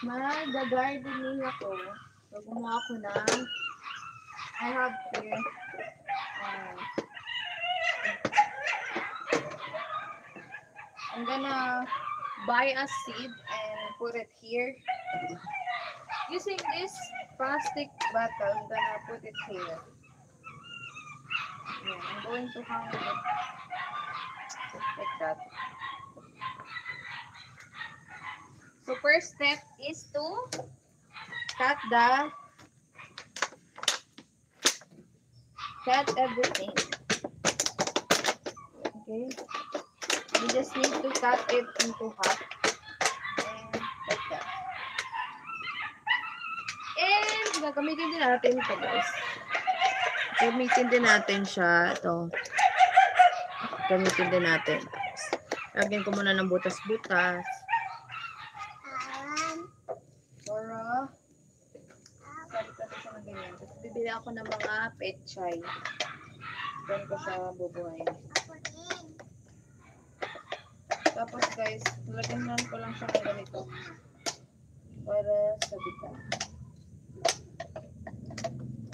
Mag-gardening ako. So, gumawa ako ng I have here I'm gonna buy a seed and put it here. Using this plastic bottle, I'm gonna put it here. Yeah, I'm going to hang it like that. So first step is to cut everything. Okay. You just need to cut it into half. And like that. And gagamitin din natin ito, guys. Gamitin din natin siya. Ito. Gamitin din natin. Lagyan ko muna ng butas-butas. Para salit-salit siya na ganyan. Tapos bibili ako ng mga petchay. Doon ko siya bubuhayin. Tapos guys, lagyan ko lang siya ng ganito. Para sabitan.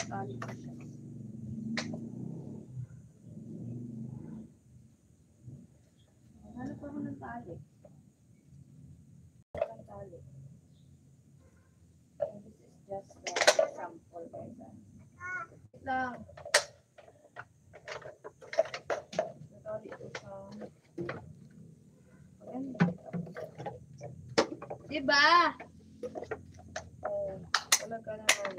Tali ko siya. Hanap ako ng tali. Tali. And this is just the sample, guys. Wait lang. Natali ko siya. Maganda. Diba? Oh, wala ka naman.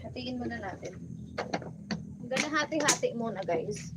Hatiin muna natin. Hanggang hati-hati muna, guys.